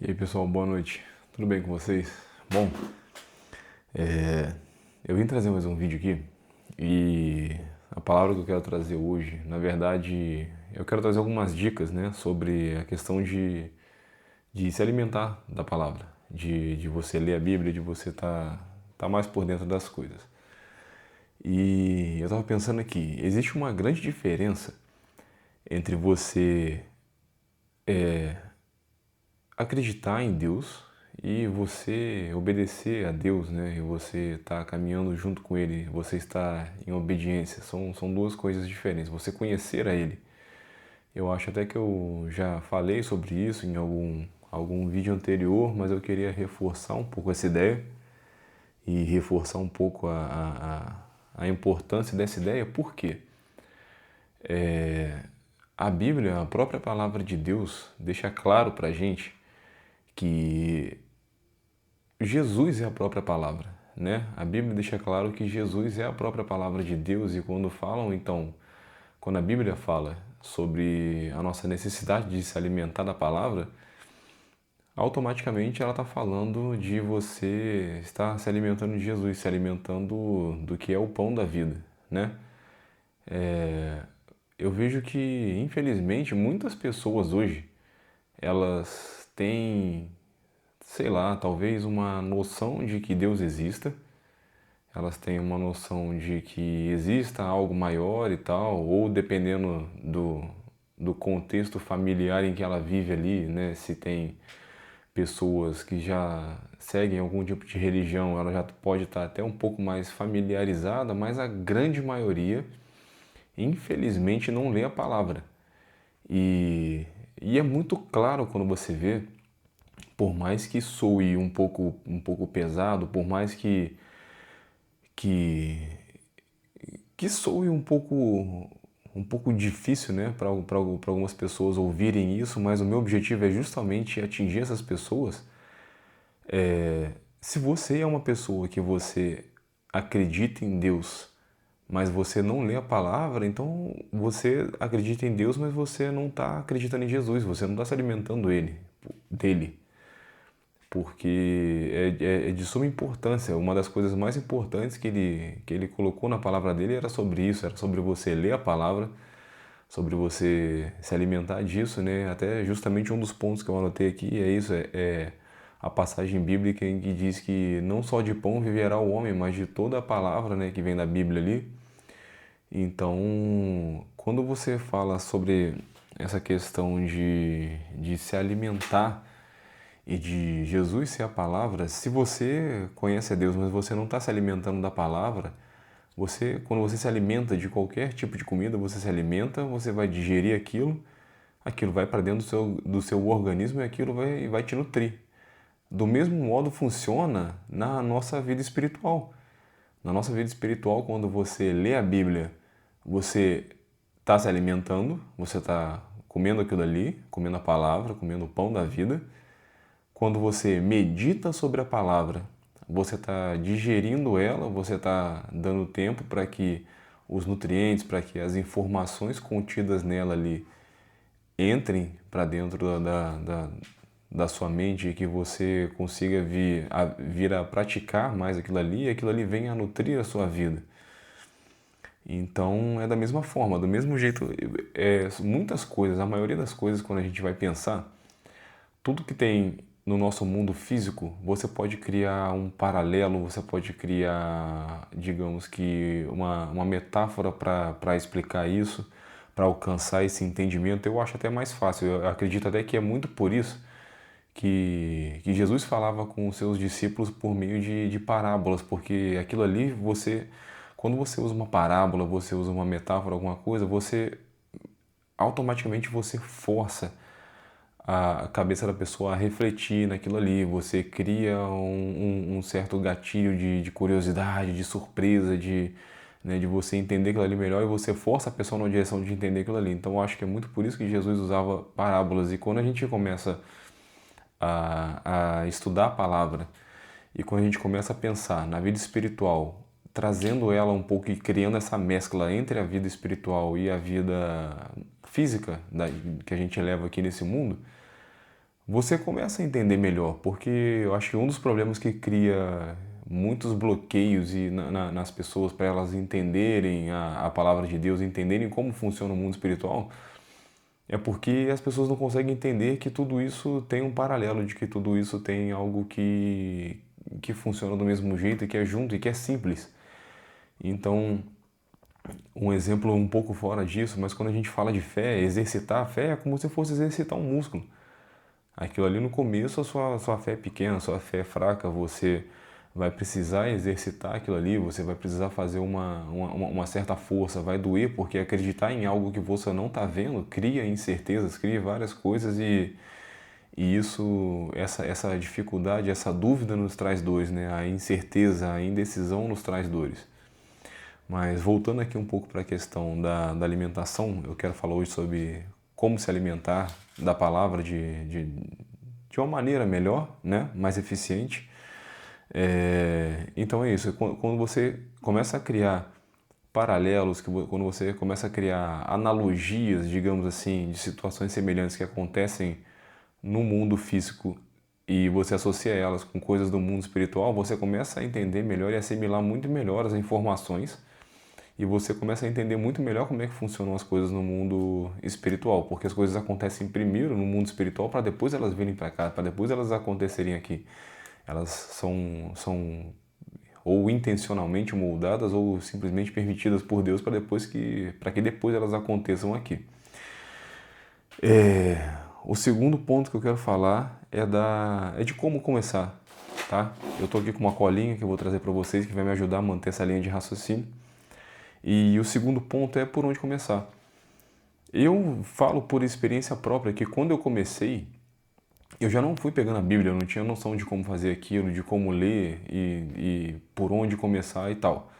E aí pessoal, boa noite. Tudo bem com vocês? Bom, é, eu vim trazer mais um vídeo aqui e a palavra que eu quero trazer hoje, na verdade, eu quero trazer algumas dicas, né, sobre a questão de se alimentar da palavra, de você ler a Bíblia, de você tá mais por dentro das coisas. E eu estava pensando aqui, existe uma grande diferença entre você acreditar em Deus e você obedecer a Deus, né? E você está caminhando junto com Ele, você está em obediência. São duas coisas diferentes. Você conhecer a Ele. Eu acho até que eu já falei sobre isso em algum vídeo anterior, mas eu queria reforçar um pouco essa ideia e reforçar um pouco a importância dessa ideia. Por quê? A Bíblia, a própria palavra de Deus, deixa claro para a gente que Jesus é a própria palavra, né? A Bíblia deixa claro que Jesus é a própria palavra de Deus e quando a Bíblia fala sobre a nossa necessidade de se alimentar da palavra, automaticamente ela está falando de você estar se alimentando de Jesus, se alimentando do que é o pão da vida, né? Eu vejo que, infelizmente, muitas pessoas hoje, elas têm, sei lá, talvez uma noção de que Deus exista, elas têm uma noção de que exista algo maior e tal, ou dependendo do contexto familiar em que ela vive ali, né? Se tem pessoas que já seguem algum tipo de religião, ela já pode estar até um pouco mais familiarizada, mas a grande maioria, infelizmente, não lê a palavra. E, e é muito claro quando você vê, por mais que soe um pouco pesado, por mais que que soe um pouco difícil, né, para algumas pessoas ouvirem isso, mas o meu objetivo é justamente atingir essas pessoas. Se você é uma pessoa que você acredita em Deus, mas você não lê a palavra, então você acredita em Deus, mas você não está acreditando em Jesus, você não está se alimentando dele, porque é de suma importância. Uma das coisas mais importantes que ele colocou na palavra dele era sobre isso, era sobre você ler a palavra, sobre você se alimentar disso, né? Até justamente um dos pontos que eu anotei aqui é isso, é a passagem bíblica em que diz que não só de pão viverá o homem, mas de toda a palavra, né, que vem da Bíblia ali. Então, quando você fala sobre essa questão de se alimentar e de Jesus ser a palavra, se você conhece a Deus, mas você não está se alimentando da palavra, quando você se alimenta de qualquer tipo de comida, você se alimenta, você vai digerir aquilo vai para dentro do seu organismo e aquilo vai te nutrir. Do mesmo modo funciona na nossa vida espiritual. Na nossa vida espiritual, quando você lê a Bíblia, você está se alimentando, você está comendo aquilo ali, comendo a palavra, comendo o pão da vida. Quando você medita sobre a palavra, você está digerindo ela, você está dando tempo para que os nutrientes, para que as informações contidas nela ali entrem para dentro da sua mente e que você consiga vir a praticar mais aquilo ali e aquilo ali venha a nutrir a sua vida. Então é da mesma forma, do mesmo jeito, muitas coisas, a maioria das coisas quando a gente vai pensar, tudo que tem no nosso mundo físico, você pode criar um paralelo, você pode criar, digamos que, uma metáfora para explicar isso, para alcançar esse entendimento. Eu acho até mais fácil, eu acredito até que é muito por isso que Jesus falava com os seus discípulos por meio de parábolas, porque aquilo ali, quando você usa uma parábola, você usa uma metáfora, alguma coisa, automaticamente você força a cabeça da pessoa a refletir naquilo ali, você cria um certo gatilho de curiosidade, de surpresa, né, de você entender aquilo ali melhor e você força a pessoa na direção de entender aquilo ali. Então eu acho que é muito por isso que Jesus usava parábolas e quando a gente começa a estudar a palavra e quando a gente começa a pensar na vida espiritual, trazendo ela um pouco e criando essa mescla entre a vida espiritual e a vida física que a gente leva aqui nesse mundo, você começa a entender melhor, porque eu acho que um dos problemas que cria muitos bloqueios nas pessoas para elas entenderem a palavra de Deus, entenderem como funciona o mundo espiritual, é porque as pessoas não conseguem entender que tudo isso tem um paralelo, de que tudo isso tem algo que funciona do mesmo jeito, que é junto e que é simples. Então, um exemplo um pouco fora disso, mas quando a gente fala de fé, exercitar a fé é como se fosse exercitar um músculo. Aquilo ali no começo, a sua fé é pequena, a sua fé é fraca, você vai precisar exercitar aquilo ali, você vai precisar fazer uma certa força, vai doer, porque acreditar em algo que você não está vendo cria incertezas, cria várias coisas e isso, essa dificuldade, essa dúvida nos traz dores, né? A incerteza, a indecisão nos traz dores. Mas voltando aqui um pouco para a questão da alimentação, eu quero falar hoje sobre como se alimentar da palavra de uma maneira melhor, né? Mais eficiente. Então é isso, quando você começa a criar paralelos, quando você começa a criar analogias, digamos assim, de situações semelhantes que acontecem no mundo físico e você associa elas com coisas do mundo espiritual, você começa a entender melhor e assimilar muito melhor as informações e você começa a entender muito melhor como é que funcionam as coisas no mundo espiritual, porque as coisas acontecem primeiro no mundo espiritual para depois elas virem para cá, para depois elas acontecerem aqui. Elas são ou intencionalmente moldadas ou simplesmente permitidas por Deus para que depois elas aconteçam aqui. O segundo ponto que eu quero falar é de como começar, tá? Eu estou aqui com uma colinha que eu vou trazer para vocês que vai me ajudar a manter essa linha de raciocínio. E o segundo ponto é por onde começar. Eu falo por experiência própria que quando eu comecei, eu já não fui pegando a Bíblia, eu não tinha noção de como fazer aquilo, de como ler e por onde começar e tal.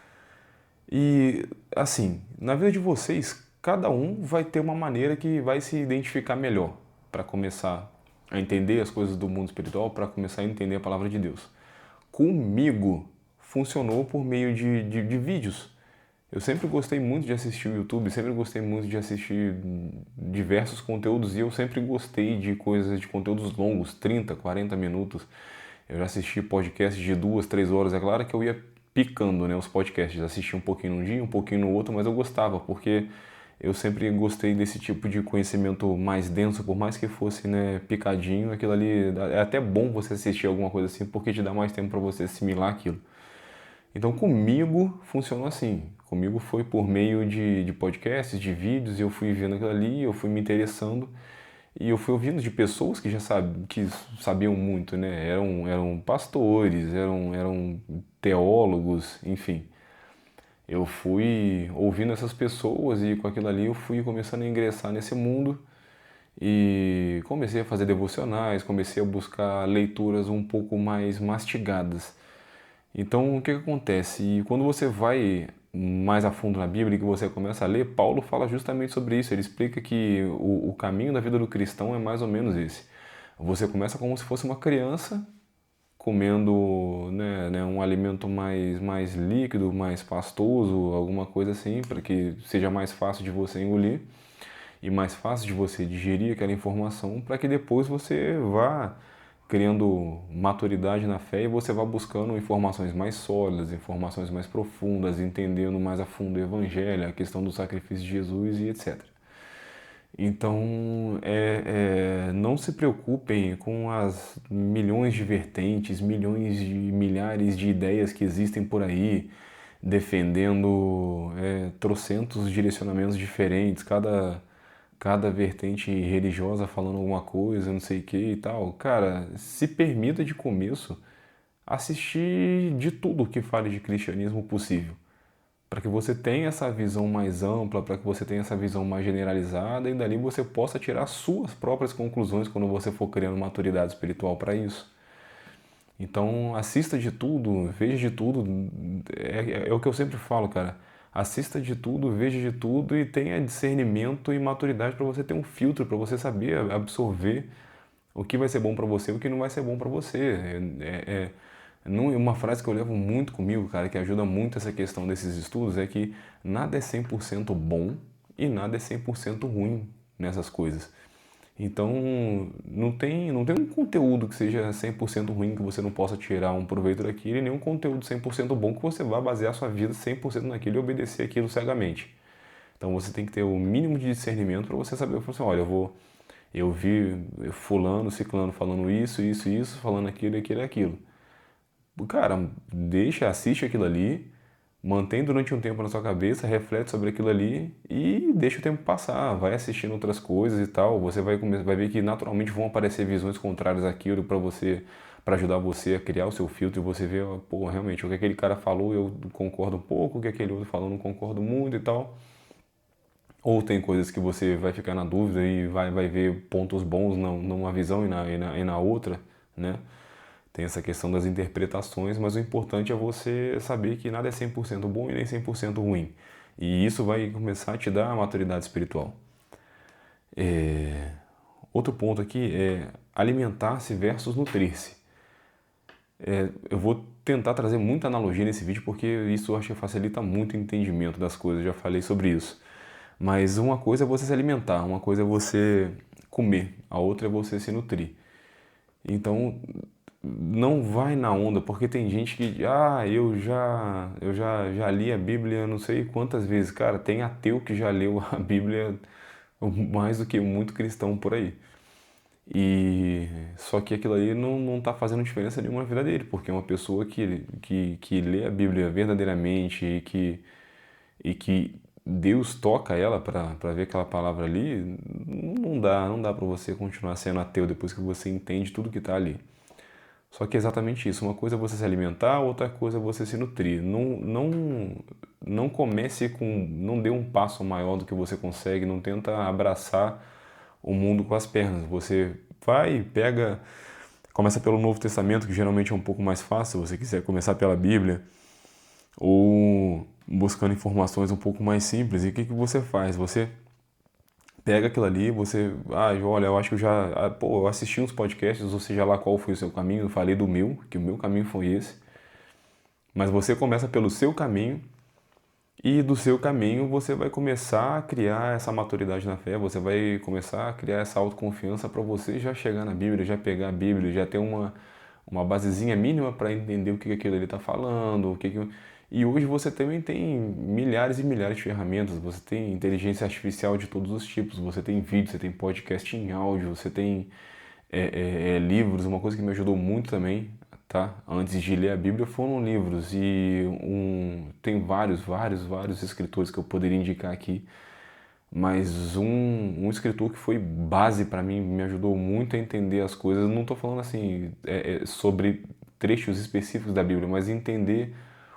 E assim, na vida de vocês, cada um vai ter uma maneira que vai se identificar melhor para começar a entender as coisas do mundo espiritual, para começar a entender a palavra de Deus. Comigo, funcionou por meio de vídeos. Eu sempre gostei muito de assistir o YouTube, sempre gostei muito de assistir diversos conteúdos e eu sempre gostei de coisas, de conteúdos longos, 30, 40 minutos. Eu já assisti podcasts de 2, 3 horas. É claro que eu ia picando, né, os podcasts, assistia um pouquinho num dia, um pouquinho no outro, mas eu gostava, porque eu sempre gostei desse tipo de conhecimento mais denso, por mais que fosse, né, picadinho, aquilo ali é até bom você assistir alguma coisa assim, porque te dá mais tempo para você assimilar aquilo. Então comigo funcionou assim. Comigo foi por meio de podcasts, de vídeos, e eu fui vendo aquilo ali, eu fui me interessando e eu fui ouvindo de pessoas que que sabiam muito, né? Eram pastores, eram teólogos, enfim. Eu fui ouvindo essas pessoas e com aquilo ali eu fui começando a ingressar nesse mundo e comecei a fazer devocionais, comecei a buscar leituras um pouco mais mastigadas. Então, o que acontece? E quando você vai mais a fundo na Bíblia e que você começa a ler, Paulo fala justamente sobre isso. Ele explica que o caminho da vida do cristão é mais ou menos esse. Você começa como se fosse uma criança comendo, né, um alimento mais líquido, mais pastoso, alguma coisa assim, para que seja mais fácil de você engolir e mais fácil de você digerir aquela informação, para que depois você vá criando maturidade na fé e você vá buscando informações mais sólidas, informações mais profundas, entendendo mais a fundo o Evangelho, a questão do sacrifício de Jesus e etc. Então, não se preocupem com as milhões de vertentes, milhões de milhares de ideias que existem por aí, defendendo trocentos direcionamentos diferentes, cada vertente religiosa falando alguma coisa, não sei o que e tal. Cara, se permita de começo assistir de tudo que fale de cristianismo possível, para que você tenha essa visão mais ampla, para que você tenha essa visão mais generalizada e dali você possa tirar suas próprias conclusões quando você for criando maturidade espiritual para isso. Então, assista de tudo, veja de tudo, é o que eu sempre falo, cara. Assista de tudo, veja de tudo e tenha discernimento e maturidade para você ter um filtro, para você saber absorver o que vai ser bom para você e o que não vai ser bom para você. Uma frase que eu levo muito comigo, cara, que ajuda muito essa questão desses estudos é que nada é 100% bom e nada é 100% ruim nessas coisas. Então, não tem um conteúdo que seja 100% ruim que você não possa tirar um proveito daquilo, e nenhum conteúdo 100% bom que você vá basear sua vida 100% naquilo e obedecer aquilo cegamente. Então, você tem que ter o mínimo de discernimento para você saber, assim, olha, eu vi fulano, ciclano falando isso, falando aquilo, aquilo e aquilo. Cara, deixa, assiste aquilo ali, mantém durante um tempo na sua cabeça, reflete sobre aquilo ali e deixa o tempo passar, vai assistindo outras coisas e tal. Você vai ver que naturalmente vão aparecer visões contrárias àquilo para você, para ajudar você a criar o seu filtro e você ver, pô, realmente o que aquele cara falou eu concordo um pouco, o que aquele outro falou eu não concordo muito e tal. Ou tem coisas que você vai ficar na dúvida e vai ver pontos bons numa visão e na outra, né? Tem essa questão das interpretações, mas o importante é você saber que nada é 100% bom e nem 100% ruim. E isso vai começar a te dar a maturidade espiritual. Outro ponto aqui é alimentar-se versus nutrir-se. Eu vou tentar trazer muita analogia nesse vídeo porque isso eu acho que facilita muito o entendimento das coisas, eu já falei sobre isso. Mas uma coisa é você se alimentar, uma coisa é você comer, a outra é você se nutrir. Então, não vai na onda, porque tem gente que, eu já li a Bíblia não sei quantas vezes. Cara, tem ateu que já leu a Bíblia mais do que muito cristão por aí. E só que aquilo ali não tá fazendo diferença nenhuma na vida dele, porque uma pessoa que lê a Bíblia verdadeiramente e que Deus toca ela para ver aquela palavra ali, não dá para você continuar sendo ateu depois que você entende tudo que está ali. Só que é exatamente isso. Uma coisa é você se alimentar, outra coisa é você se nutrir. Não comece com, não dê um passo maior do que você consegue. Não tenta abraçar o mundo com as pernas. Você vai, pega, começa pelo Novo Testamento, que geralmente é um pouco mais fácil. Se você quiser começar pela Bíblia ou buscando informações um pouco mais simples. E o que você faz? Você pega aquilo ali, olha, eu acho que eu assisti uns podcasts, ou seja lá qual foi o seu caminho, eu falei do meu, que o meu caminho foi esse, mas você começa pelo seu caminho e do seu caminho você vai começar a criar essa maturidade na fé, você vai começar a criar essa autoconfiança para você já chegar na Bíblia, já pegar a Bíblia, já ter uma basezinha mínima para entender o que aquilo ali está falando, E hoje você também tem milhares e milhares de ferramentas, você tem inteligência artificial de todos os tipos, você tem vídeo, você tem podcast em áudio, você tem livros. Uma coisa que me ajudou muito também, tá? Antes de ler a Bíblia foram livros e tem vários escritores que eu poderia indicar aqui, mas um escritor que foi base para mim, me ajudou muito a entender as coisas. Não estou falando assim sobre trechos específicos da Bíblia, mas entender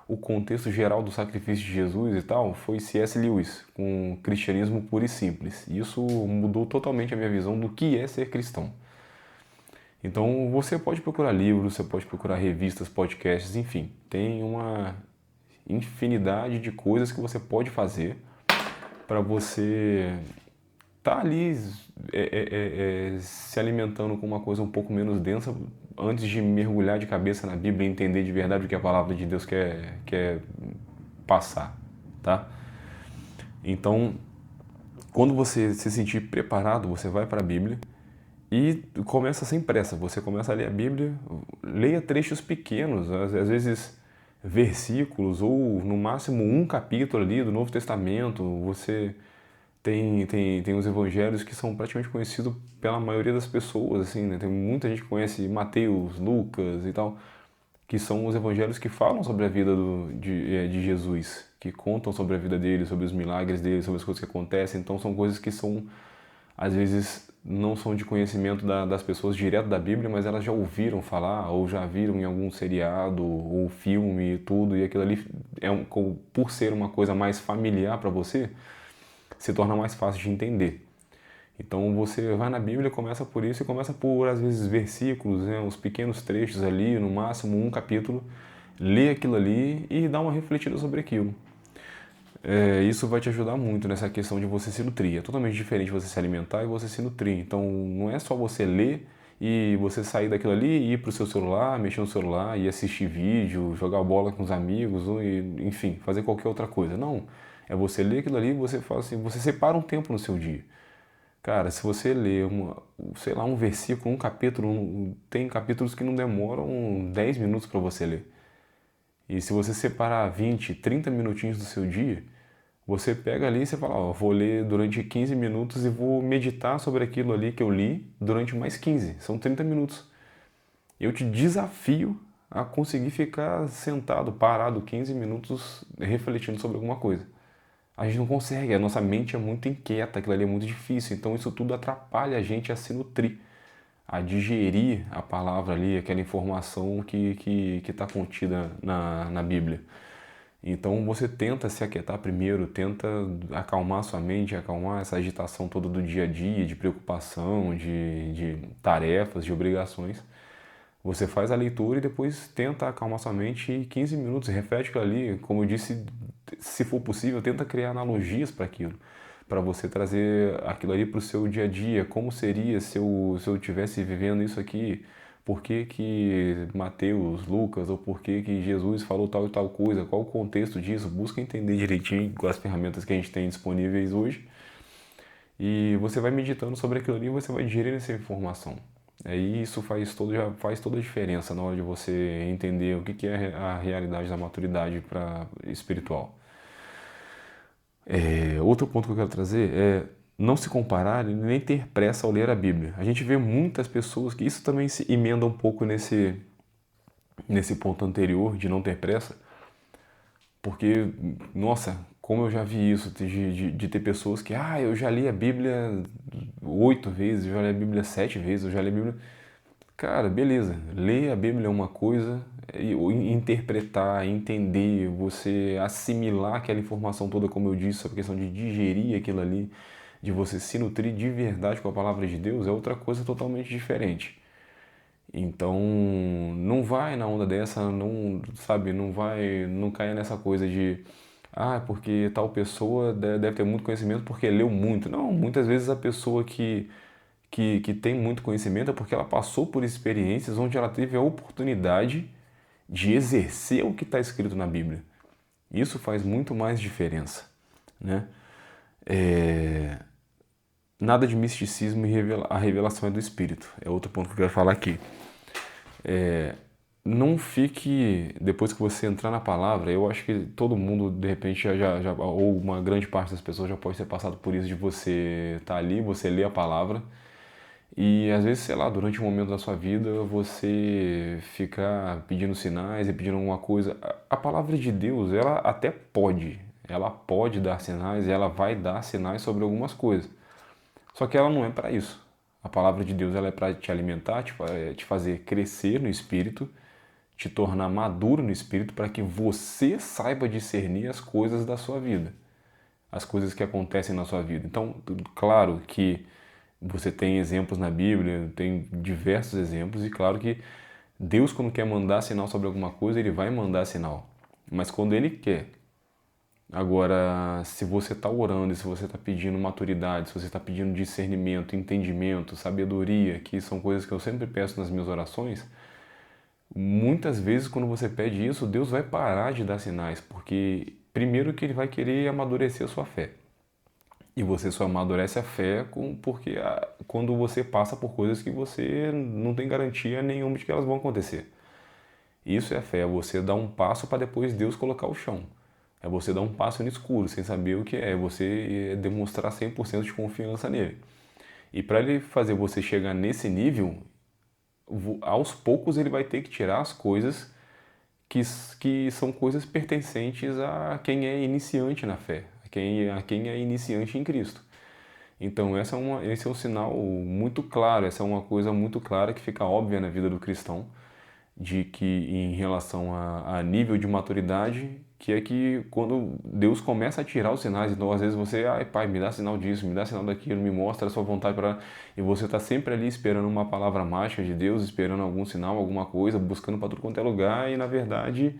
o contexto geral do sacrifício de Jesus e tal, foi C.S. Lewis, com Cristianismo Puro e Simples. E isso mudou totalmente a minha visão do que é ser cristão. Então você pode procurar livros, você pode procurar revistas, podcasts, enfim, tem uma infinidade de coisas que você pode fazer para você estar ali se alimentando com uma coisa um pouco menos densa antes de mergulhar de cabeça na Bíblia e entender de verdade o que a palavra de Deus quer passar, tá? Então, quando você se sentir preparado, você vai para a Bíblia e começa sem pressa. Você começa a ler a Bíblia, leia trechos pequenos, às vezes versículos ou no máximo um capítulo ali do Novo Testamento. Você tem os evangelhos que são praticamente conhecidos pela maioria das pessoas, assim, né? Tem muita gente que conhece Mateus, Lucas e tal, que são os evangelhos que falam sobre a vida de Jesus, que contam sobre a vida dele, sobre os milagres dele, sobre as coisas que acontecem. Então são coisas que às vezes, não são de conhecimento das pessoas direto da Bíblia, mas elas já ouviram falar ou já viram em algum seriado ou filme e tudo, e aquilo ali, por ser uma coisa mais familiar para você, se torna mais fácil de entender. Então você vai na Bíblia, começa por isso e começa por, às vezes, versículos, né, uns pequenos trechos ali, no máximo um capítulo, lê aquilo ali e dá uma refletida sobre aquilo. Isso vai te ajudar muito nessa questão de você se nutrir. É totalmente diferente você se alimentar e você se nutrir. Então não é só você ler e você sair daquilo ali e ir para o seu celular, mexer no celular e assistir vídeo, jogar bola com os amigos, ou, enfim, fazer qualquer outra coisa. Não. É você ler aquilo ali e você fala assim, você separa um tempo no seu dia. Cara, se você ler sei lá, um versículo, um capítulo, tem capítulos que não demoram 10 minutos para você ler. E se você separar 20, 30 minutinhos do seu dia, você pega ali e você fala, ó, vou ler durante 15 minutos e vou meditar sobre aquilo ali que eu li durante mais 15. São 30 minutos. Eu te desafio a conseguir ficar sentado, parado 15 minutos refletindo sobre alguma coisa. A gente não consegue, a nossa mente é muito inquieta, aquilo ali é muito difícil, então isso tudo atrapalha a gente a se nutrir, a digerir a palavra ali, aquela informação que está contida na Bíblia. Então você tenta se aquietar primeiro, tenta acalmar sua mente, acalmar essa agitação toda do dia a dia, de preocupação, de tarefas, de obrigações. Você faz a leitura e depois tenta acalmar sua mente e 15 minutos, reflete aquilo ali. Como eu disse, se for possível, tenta criar analogias para aquilo, para você trazer aquilo ali para o seu dia a dia. Como seria se eu estivesse vivendo isso aqui? Por que que Mateus, Lucas, ou por que que Jesus falou tal e tal coisa? Qual o contexto disso? Busca entender direitinho com as ferramentas que a gente tem disponíveis hoje. E você vai meditando sobre aquilo ali e você vai digerindo essa informação. Aí isso já faz toda a diferença na hora de você entender o que é a realidade da maturidade espiritual. Outro ponto que eu quero trazer é não se comparar e nem ter pressa ao ler a Bíblia. A gente vê muitas pessoas que isso também se emenda um pouco nesse ponto anterior de não ter pressa, porque, nossa, como eu já vi isso, de ter pessoas que, eu já li a Bíblia 8 vezes, eu já li a Bíblia 7 vezes, eu já li a Bíblia... Cara, beleza, ler a Bíblia é uma coisa, interpretar, entender, você assimilar aquela informação toda, como eu disse, a questão de digerir aquilo ali, de você se nutrir de verdade com a palavra de Deus, é outra coisa totalmente diferente. Então, não vai na onda dessa, não, sabe, não caia nessa coisa de, porque tal pessoa deve ter muito conhecimento porque leu muito. Não, muitas vezes a pessoa que tem muito conhecimento é porque ela passou por experiências onde ela teve a oportunidade de exercer o que está escrito na Bíblia. Isso faz muito mais diferença, né? Nada de misticismo e a revelação é do Espírito. É outro ponto que eu quero falar aqui. Não fique, depois que você entrar na palavra, eu acho que todo mundo, de repente, ou uma grande parte das pessoas já pode ter passado por isso, de você estar ali, você lê a palavra, e às vezes, sei lá, durante um momento da sua vida, você ficar pedindo sinais e pedindo alguma coisa. A palavra de Deus, ela pode dar sinais, e ela vai dar sinais sobre algumas coisas. Só que ela não é para isso. A palavra de Deus ela é para te alimentar, te fazer crescer no espírito, te tornar maduro no espírito, para que você saiba discernir as coisas da sua vida, as coisas que acontecem na sua vida. Então, claro que você tem exemplos na Bíblia, tem diversos exemplos, e claro que Deus, quando quer mandar sinal sobre alguma coisa, Ele vai mandar sinal. Mas quando Ele quer. Agora, se você está orando, se você está pedindo maturidade, se você está pedindo discernimento, entendimento, sabedoria, que são coisas que eu sempre peço nas minhas orações, muitas vezes quando você pede isso, Deus vai parar de dar sinais, porque primeiro que Ele vai querer amadurecer a sua fé. E você só amadurece a fé porque quando você passa por coisas que você não tem garantia nenhuma de que elas vão acontecer. Isso é fé, é você dar um passo para depois Deus colocar o chão. É você dar um passo no escuro, sem saber o que é você demonstrar 100% de confiança nele. E para ele fazer você chegar nesse nível, aos poucos ele vai ter que tirar as coisas que são coisas pertencentes a quem é iniciante na fé, a quem é iniciante em Cristo. Então esse é um sinal muito claro, essa é uma coisa muito clara que fica óbvia na vida do cristão, de que em relação a nível de maturidade, que é que quando Deus começa a tirar os sinais, então às vezes você, pai, me dá sinal disso, me dá sinal daquilo, me mostra a sua vontade para... E você está sempre ali esperando uma palavra mágica de Deus, esperando algum sinal, alguma coisa, buscando para tudo quanto é lugar, e na verdade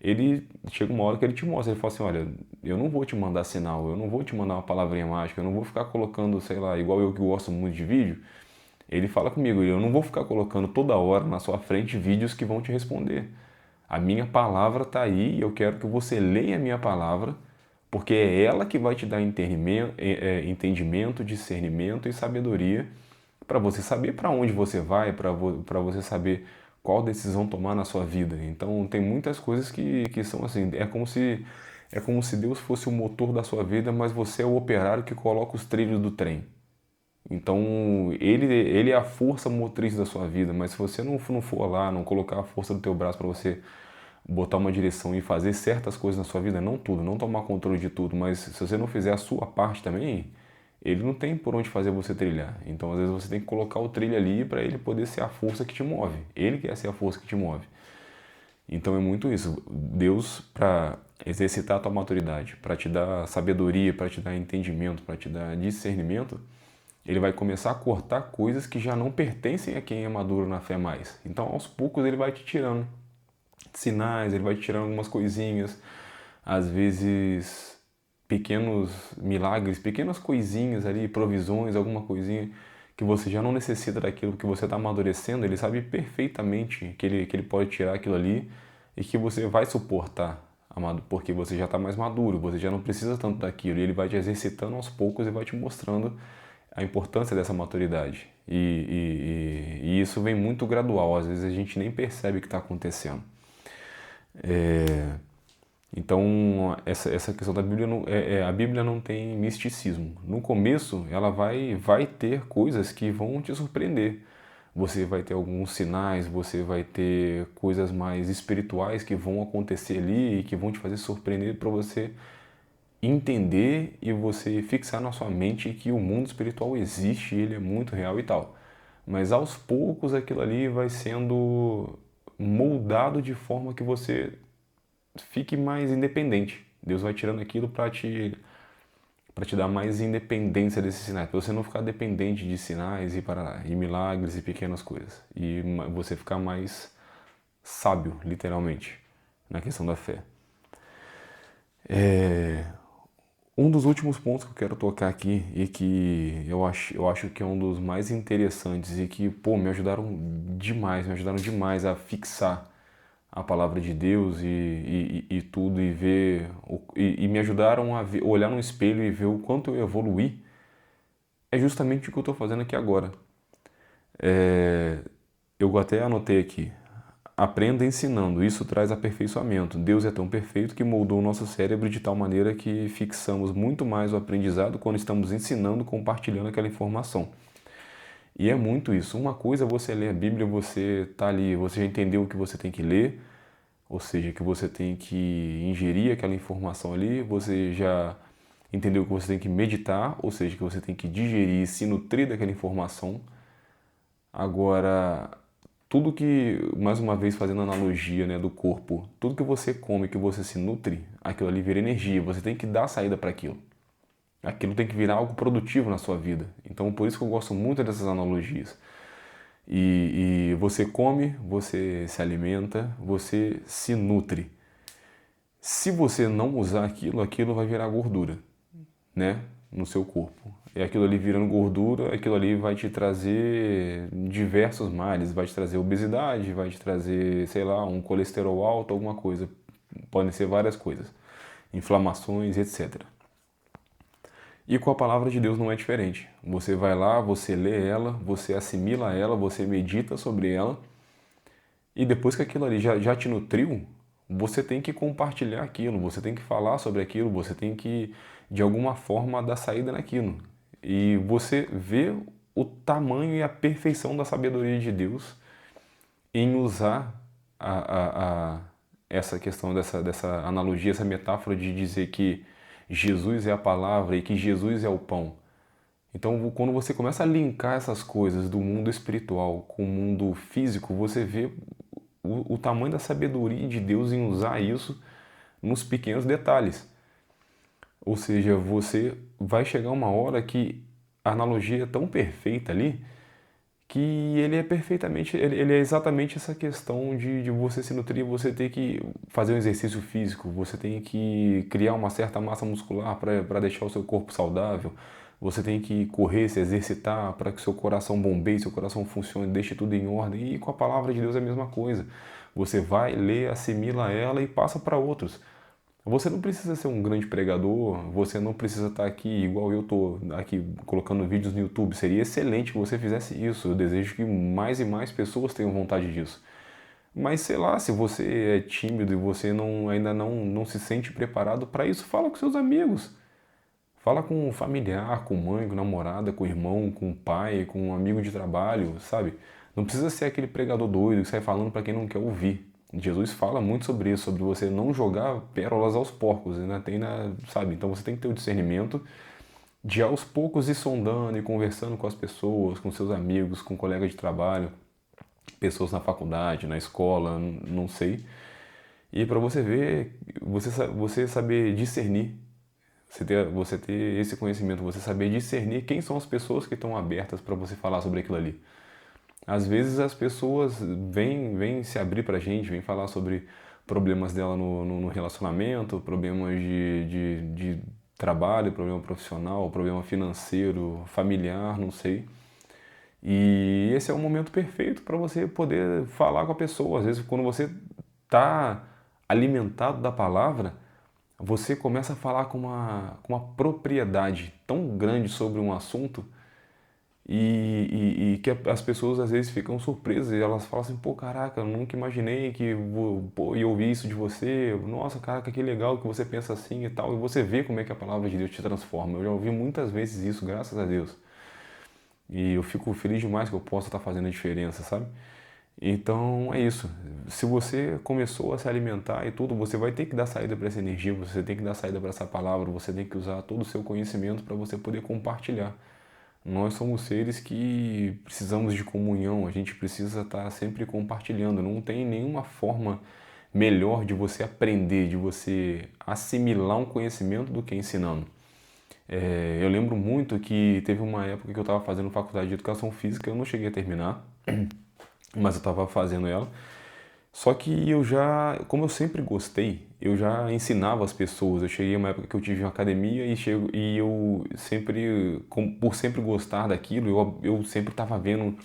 ele chega uma hora que ele te mostra, ele fala assim, olha, eu não vou te mandar sinal, eu não vou te mandar uma palavrinha mágica, eu não vou ficar colocando, sei lá, igual eu que gosto muito de vídeo. Ele fala comigo, eu não vou ficar colocando toda hora na sua frente vídeos que vão te responder. A minha palavra está aí e eu quero que você leia a minha palavra porque é ela que vai te dar entendimento, discernimento e sabedoria para você saber para onde você vai, para você saber qual decisão tomar na sua vida. Então tem muitas coisas que são assim, é como se Deus fosse o motor da sua vida, mas você é o operário que coloca os trilhos do trem. Então ele é a força motriz da sua vida, mas se você não for lá, não colocar a força do teu braço para você botar uma direção e fazer certas coisas na sua vida, não tudo, não tomar controle de tudo, mas se você não fizer a sua parte também, ele não tem por onde fazer você trilhar. Então, às vezes você tem que colocar o trilho ali para ele poder ser a força que te move. Ele quer ser a força que te move. Então é muito isso. Deus, para exercitar a tua maturidade, para te dar sabedoria, para te dar entendimento, para te dar discernimento, ele vai começar a cortar coisas que já não pertencem a quem é maduro na fé mais. Então, aos poucos, ele vai te tirando sinais, ele vai te tirando algumas coisinhas, às vezes pequenos milagres, pequenas coisinhas ali, provisões, alguma coisinha que você já não necessita daquilo que você está amadurecendo, ele sabe perfeitamente que ele pode tirar aquilo ali e que você vai suportar, amado, porque você já está mais maduro, você já não precisa tanto daquilo, e ele vai te exercitando aos poucos e vai te mostrando a importância dessa maturidade. E isso vem muito gradual, às vezes a gente nem percebe o que está acontecendo. Então, essa questão da Bíblia, a Bíblia não tem misticismo. No começo, ela vai ter coisas que vão te surpreender. Você vai ter alguns sinais, você vai ter coisas mais espirituais que vão acontecer ali e que vão te fazer surpreender para você entender e você fixar na sua mente que o mundo espiritual existe, ele é muito real e tal. Mas aos poucos aquilo ali vai sendo moldado de forma que você fique mais independente. Deus vai tirando aquilo para te dar mais independência desses sinais, para você não ficar dependente de sinais e milagres e pequenas coisas. E você ficar mais sábio, literalmente, na questão da fé. Um dos últimos pontos que eu quero tocar aqui e que eu acho que é um dos mais interessantes e que, pô, me ajudaram demais a fixar a palavra de Deus e tudo e ver e me ajudaram a olhar no espelho e ver o quanto eu evoluí, é justamente o que eu estou fazendo aqui agora. Eu até anotei aqui. Aprenda ensinando, isso traz aperfeiçoamento. Deus é tão perfeito que moldou o nosso cérebro de tal maneira que fixamos muito mais o aprendizado quando estamos ensinando, compartilhando aquela informação. E é muito isso. Uma coisa é você ler a Bíblia, você tá ali, você já entendeu o que você tem que ler, ou seja, que você tem que ingerir aquela informação ali, você já entendeu que você tem que meditar, ou seja, que você tem que digerir e se nutrir daquela informação. Agora, tudo que, mais uma vez fazendo analogia, né, do corpo, tudo que você come, que você se nutre, aquilo ali vira energia, você tem que dar saída para aquilo. Aquilo tem que virar algo produtivo na sua vida. Então, por isso que eu gosto muito dessas analogias. E você come, você se alimenta, você se nutre. Se você não usar aquilo, aquilo vai virar gordura, né, no seu corpo. E aquilo ali virando gordura, aquilo ali vai te trazer diversos males, vai te trazer obesidade, vai te trazer, sei lá, um colesterol alto, alguma coisa. Podem ser várias coisas, inflamações, etc. E com a palavra de Deus não é diferente. Você vai lá, você lê ela, você assimila ela, você medita sobre ela, e depois que aquilo ali já te nutriu, você tem que compartilhar aquilo, você tem que falar sobre aquilo, você tem que, de alguma forma, dar saída naquilo. E você vê o tamanho e a perfeição da sabedoria de Deus em usar essa questão dessa analogia, essa metáfora de dizer que Jesus é a palavra e que Jesus é o pão. Então, quando você começa a linkar essas coisas do mundo espiritual com o mundo físico, você vê o tamanho da sabedoria de Deus em usar isso nos pequenos detalhes. Ou seja, você vai chegar uma hora que a analogia é tão perfeita ali que ele é perfeitamente, ele é exatamente essa questão de você se nutrir, você ter que fazer um exercício físico, você tem que criar uma certa massa muscular para deixar o seu corpo saudável, você tem que correr, se exercitar para que seu coração bombeie, seu coração funcione, deixe tudo em ordem. E com a palavra de Deus é a mesma coisa. Você vai, lê, assimila ela e passa para outros. Você não precisa ser um grande pregador, você não precisa estar aqui igual eu estou aqui colocando vídeos no YouTube. Seria excelente que você fizesse isso. Eu desejo que mais e mais pessoas tenham vontade disso. Mas sei lá, se você é tímido e você ainda não se sente preparado para isso, fala com seus amigos. Fala com um familiar, com mãe, com namorada, com irmão, com pai, com um amigo de trabalho, sabe? Não precisa ser aquele pregador doido que sai falando para quem não quer ouvir. Jesus fala muito sobre isso, sobre você não jogar pérolas aos porcos, né? Sabe? Então você tem que ter o discernimento de aos poucos ir sondando e conversando com as pessoas, com seus amigos, com colegas de trabalho, pessoas na faculdade, na escola, não sei. E para você ver, você saber discernir, você ter esse conhecimento, você saber discernir quem são as pessoas que estão abertas para você falar sobre aquilo ali. Às vezes as pessoas vêm se abrir pra gente, vêm falar sobre problemas dela no relacionamento, problemas de trabalho, problema profissional, problema financeiro, familiar, não sei. E esse é o momento perfeito para você poder falar com a pessoa. Às vezes, quando você está alimentado da palavra, você começa a falar com uma propriedade tão grande sobre um assunto e que as pessoas às vezes ficam surpresas e elas falam assim, pô, caraca, eu nunca imaginei que ia ouvir isso de você, nossa, caraca, que legal que você pensa assim e tal, e você vê como é que a palavra de Deus te transforma. Eu já ouvi muitas vezes isso, graças a Deus. E eu fico feliz demais que eu possa estar fazendo a diferença, sabe? Então é isso. Se você começou a se alimentar e tudo, você vai ter que dar saída para essa energia, você tem que dar saída para essa palavra, você tem que usar todo o seu conhecimento para você poder compartilhar. Nós somos seres que precisamos de comunhão, a gente precisa estar sempre compartilhando. Não tem nenhuma forma melhor de você aprender, de você assimilar um conhecimento do que ensinando. Eu lembro muito que teve uma época que eu estava fazendo faculdade de educação física, eu não cheguei a terminar, mas eu estava fazendo ela. Só que como eu sempre gostei, eu já ensinava as pessoas. Eu cheguei a uma época que eu tive uma academia e eu sempre, por sempre gostar daquilo, eu sempre estava vendo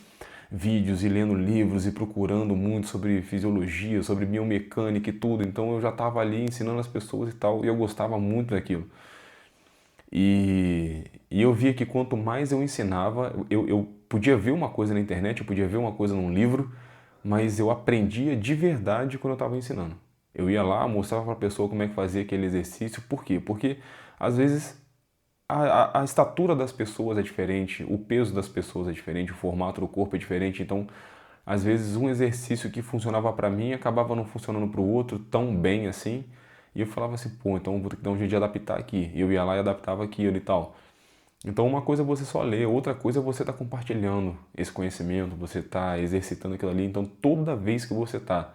vídeos e lendo livros e procurando muito sobre fisiologia, sobre biomecânica e tudo. Então eu já estava ali ensinando as pessoas e tal, e eu gostava muito daquilo. E eu via que quanto mais eu ensinava, eu podia ver uma coisa na internet, eu podia ver uma coisa num livro, mas eu aprendia de verdade quando eu estava ensinando. Eu ia lá, mostrava para a pessoa como é que fazia aquele exercício. Por quê? Porque às vezes a estatura das pessoas é diferente, o peso das pessoas é diferente, o formato do corpo é diferente. Então, às vezes, um exercício que funcionava para mim acabava não funcionando para o outro tão bem assim. E eu falava assim, pô, então eu vou ter que dar um jeito de adaptar aqui. E eu ia lá e adaptava aquilo e tal. Então, uma coisa é você só ler, outra coisa é você estar compartilhando esse conhecimento, você está exercitando aquilo ali. Então, toda vez que você está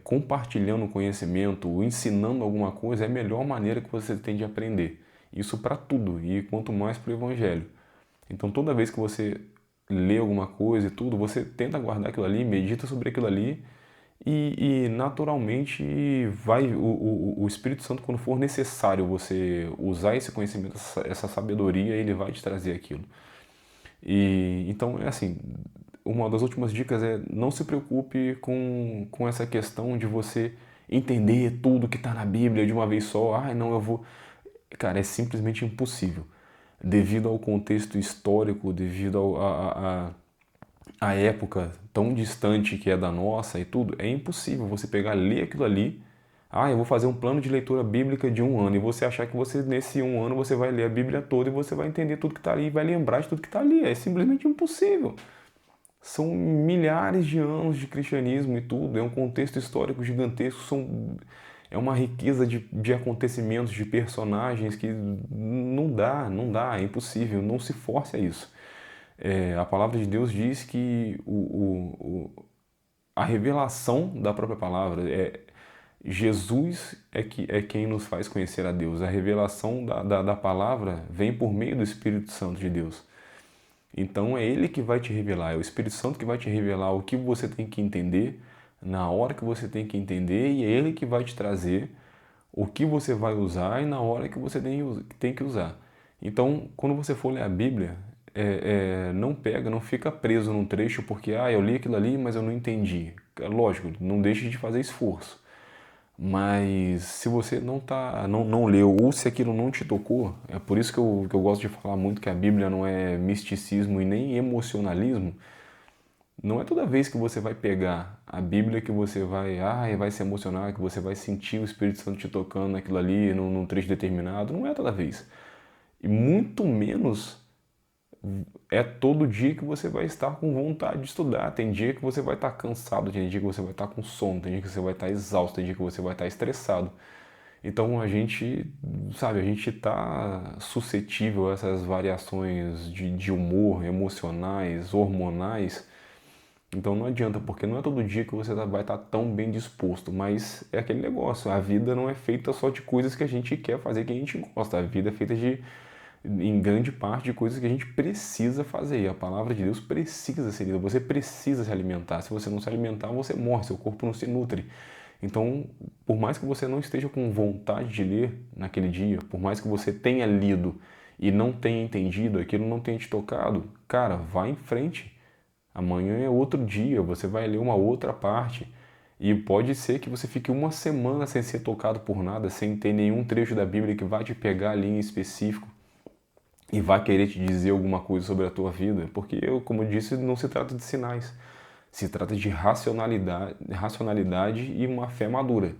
compartilhando conhecimento, ensinando alguma coisa, é a melhor maneira que você tem de aprender. Isso para tudo, e quanto mais para o Evangelho. Então, toda vez que você lê alguma coisa e tudo, você tenta guardar aquilo ali, medita sobre aquilo ali e naturalmente o Espírito Santo, quando for necessário você usar esse conhecimento, essa sabedoria, ele vai te trazer aquilo. E então é assim, uma das últimas dicas é não se preocupe com essa questão de você entender tudo que está na Bíblia de uma vez só. Ah, não, eu vou. Cara, é simplesmente impossível. Devido ao contexto histórico, devido à época tão distante que é da nossa e tudo, é impossível você pegar, ler aquilo ali. Ah, eu vou fazer um plano de leitura bíblica de 1 ano e você achar que você nesse 1 ano você vai ler a Bíblia toda e você vai entender tudo que está ali e vai lembrar de tudo que está ali. É simplesmente impossível. São milhares de anos de cristianismo e tudo, é um contexto histórico gigantesco, é uma riqueza de acontecimentos, de personagens que não dá, é impossível, não se force a isso. A palavra de Deus diz que a revelação da própria palavra Jesus é quem nos faz conhecer a Deus. A revelação da palavra vem por meio do Espírito Santo de Deus. Então é Ele que vai te revelar, é o Espírito Santo que vai te revelar o que você tem que entender, na hora que você tem que entender, e é Ele que vai te trazer o que você vai usar e na hora que você tem que usar. Então, quando você for ler a Bíblia, não fica preso num trecho porque, eu li aquilo ali, mas eu não entendi. Lógico, não deixe de fazer esforço. Mas se você não leu ou se aquilo não te tocou, é por isso que eu gosto de falar muito que a Bíblia não é misticismo e nem emocionalismo. Não é toda vez que você vai pegar a Bíblia que você vai se emocionar, que você vai sentir o Espírito Santo te tocando naquilo ali, num trecho determinado. Não é toda vez. E muito menos é todo dia que você vai estar com vontade de estudar. Tem dia que você vai estar cansado, tem dia que você vai estar com sono, tem dia que você vai estar exausto, tem dia que você vai estar estressado. Então a gente, sabe, a gente está suscetível a essas variações de humor, emocionais, hormonais. Então não adianta, porque não é todo dia que você vai estar tão bem disposto, mas é aquele negócio, a vida não é feita só de coisas que a gente quer fazer, que a gente gosta, a vida é feita em grande parte, de coisas que a gente precisa fazer, e a palavra de Deus precisa ser lida, você precisa se alimentar, se você não se alimentar, você morre, seu corpo não se nutre. Então, por mais que você não esteja com vontade de ler naquele dia, por mais que você tenha lido e não tenha entendido, aquilo não tenha te tocado, cara, vá em frente. Amanhã é outro dia, você vai ler uma outra parte. E pode ser que você fique uma semana sem ser tocado por nada, sem ter nenhum trecho da Bíblia que vai te pegar ali em específico e vai querer te dizer alguma coisa sobre a tua vida, porque como eu disse, não se trata de sinais, se trata de racionalidade e uma fé madura.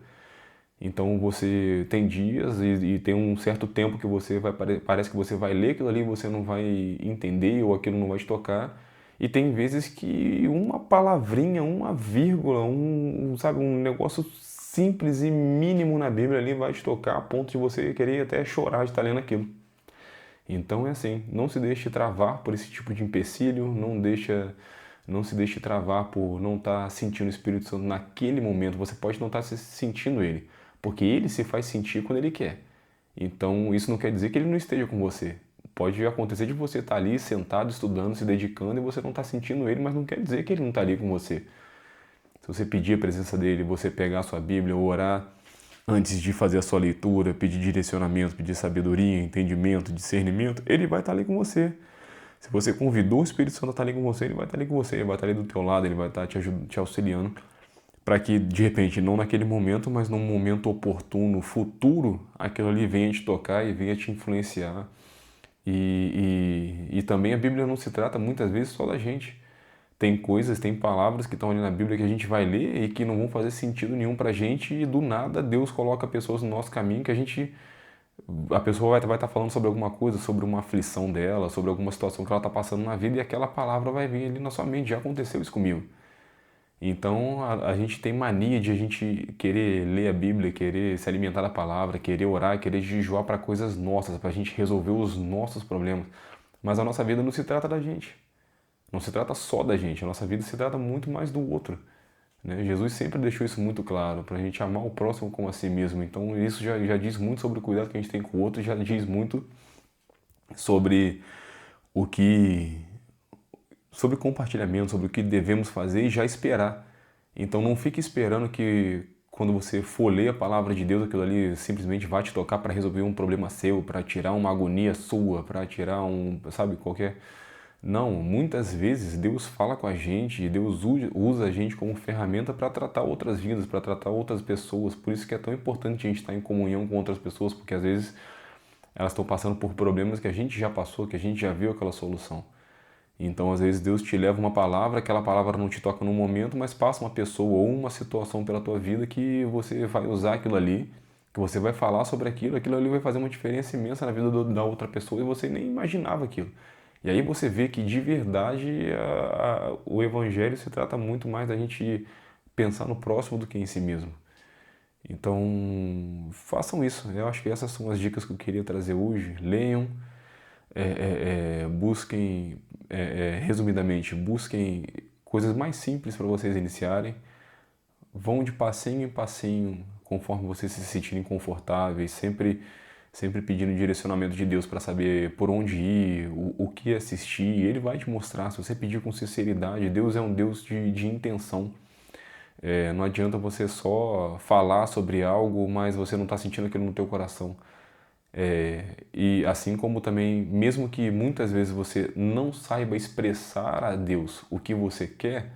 Então você tem dias e tem um certo tempo que você parece que você vai ler aquilo ali, e você não vai entender ou aquilo não vai te tocar. E tem vezes que uma palavrinha, uma vírgula, sabe, um negócio simples e mínimo na Bíblia ali vai te tocar a ponto de você querer até chorar de estar lendo aquilo. Então é assim, não se deixe travar por esse tipo de empecilho, não se deixe travar por não estar sentindo o Espírito Santo naquele momento. Você pode não estar sentindo ele, porque ele se faz sentir quando ele quer. Então isso não quer dizer que ele não esteja com você. Pode acontecer de você estar ali sentado, estudando, se dedicando e você não está sentindo ele, mas não quer dizer que ele não está ali com você. Se você pedir a presença dele, você pegar a sua Bíblia, orar antes de fazer a sua leitura, pedir direcionamento, pedir sabedoria, entendimento, discernimento, ele vai estar ali com você. Se você convidou o Espírito Santo a estar ali com você, ele vai estar ali com você, ele vai estar ali do teu lado, ele vai estar te auxiliando para que, de repente, não naquele momento, mas num momento oportuno, futuro, aquilo ali venha te tocar e venha te influenciar. E também a Bíblia não se trata muitas vezes só da gente. Tem coisas, tem palavras que estão ali na Bíblia que a gente vai ler e que não vão fazer sentido nenhum pra gente e do nada Deus coloca pessoas no nosso caminho que a pessoa vai estar falando sobre alguma coisa, sobre uma aflição dela, sobre alguma situação que ela está passando na vida e aquela palavra vai vir ali na sua mente. Já aconteceu isso comigo. Então a gente tem mania de a gente querer ler a Bíblia, querer se alimentar da palavra, querer orar, querer jejuar para coisas nossas, para a gente resolver os nossos problemas. Mas a nossa vida não se trata da gente. Não se trata só da gente, a nossa vida se trata muito mais do outro. Né? Jesus sempre deixou isso muito claro, para a gente amar o próximo como a si mesmo. Então isso já diz muito sobre o cuidado que a gente tem com o outro, já diz muito sobre o que, sobre compartilhamento, sobre o que devemos fazer e já esperar. Então não fique esperando que quando você for ler a palavra de Deus, aquilo ali simplesmente vai te tocar para resolver um problema seu, para tirar uma agonia sua, para tirar sabe, qualquer. Não, muitas vezes Deus fala com a gente e Deus usa a gente como ferramenta para tratar outras vidas, para tratar outras pessoas. Por isso que é tão importante a gente estar em comunhão com outras pessoas, porque às vezes elas estão passando por problemas que a gente já passou, que a gente já viu aquela solução. Então, às vezes Deus te leva uma palavra, aquela palavra não te toca no momento, mas passa uma pessoa ou uma situação pela tua vida que você vai usar aquilo ali, que você vai falar sobre aquilo, aquilo ali vai fazer uma diferença imensa na vida da outra pessoa e você nem imaginava aquilo. E aí você vê que de verdade o evangelho se trata muito mais da gente pensar no próximo do que em si mesmo. Então, façam isso. Eu acho que essas são as dicas que eu queria trazer hoje. Leiam, busquem, resumidamente, busquem coisas mais simples para vocês iniciarem. Vão de passinho em passinho, conforme vocês se sentirem confortáveis, sempre pedindo direcionamento de Deus para saber por onde ir, o que assistir. Ele vai te mostrar, se você pedir com sinceridade. Deus é um Deus de intenção. Não adianta você só falar sobre algo, mas você não está sentindo aquilo no teu coração. E assim como também, mesmo que muitas vezes você não saiba expressar a Deus o que você quer,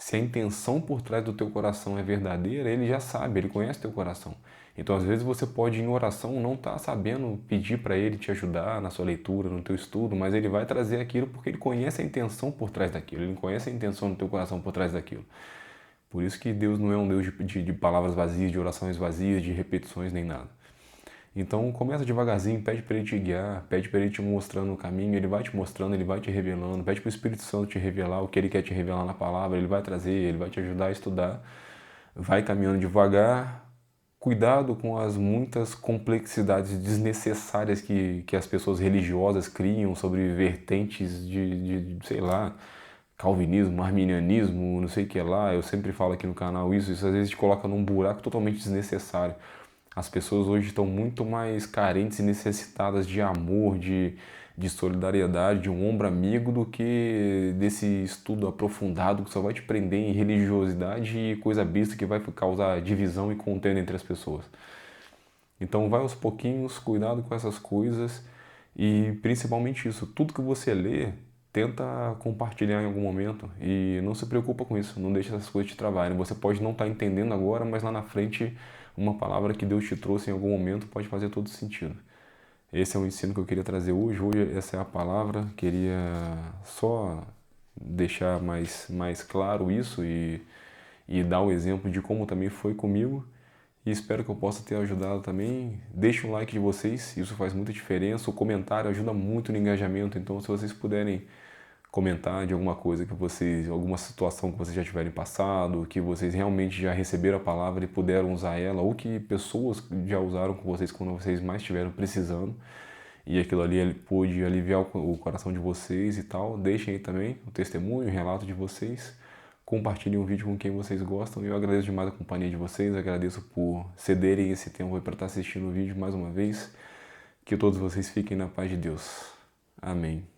Se a intenção por trás do teu coração é verdadeira, ele já sabe, ele conhece teu coração. Então, às vezes você pode em oração não estar sabendo pedir para ele te ajudar na sua leitura, no teu estudo, mas ele vai trazer aquilo porque ele conhece a intenção por trás daquilo, ele conhece a intenção do teu coração por trás daquilo. Por isso que Deus não é um Deus de palavras vazias, de orações vazias, de repetições nem nada. Então começa devagarzinho, pede para ele te guiar, pede para ele te mostrando o caminho, ele vai te mostrando, ele vai te revelando, pede para o Espírito Santo te revelar o que ele quer te revelar na palavra, ele vai trazer, ele vai te ajudar a estudar, vai caminhando devagar, cuidado com as muitas complexidades desnecessárias que as pessoas religiosas criam sobre vertentes sei lá, calvinismo, arminianismo, não sei o que lá, eu sempre falo aqui no canal isso às vezes te coloca num buraco totalmente desnecessário. As pessoas hoje estão muito mais carentes e necessitadas de amor, de solidariedade, de um ombro amigo, do que desse estudo aprofundado que só vai te prender em religiosidade e coisa besta que vai causar divisão e contenda entre as pessoas. Então vai aos pouquinhos, cuidado com essas coisas e principalmente isso, tudo que você lê, tenta compartilhar em algum momento e não se preocupa com isso, não deixa essas coisas te travarem. Você pode não estar entendendo agora, mas lá na frente uma palavra que Deus te trouxe em algum momento pode fazer todo sentido. Esse é o ensino que eu queria trazer hoje. Hoje essa é a palavra. Queria só deixar mais claro isso e dar o exemplo de como também foi comigo. E espero que eu possa ter ajudado também. Deixe um like de vocês, isso faz muita diferença. O comentário ajuda muito no engajamento, então se vocês puderem comentar de alguma coisa que vocês, alguma situação que vocês já tiverem passado, que vocês realmente já receberam a palavra e puderam usar ela, ou que pessoas já usaram com vocês quando vocês mais estiveram precisando, e aquilo ali pôde aliviar o coração de vocês e tal, deixem aí também o testemunho, o relato de vocês. Compartilhem o vídeo com quem vocês gostam. Eu agradeço demais a companhia de vocês, agradeço por cederem esse tempo para estar assistindo o vídeo mais uma vez. Que todos vocês fiquem na paz de Deus. Amém.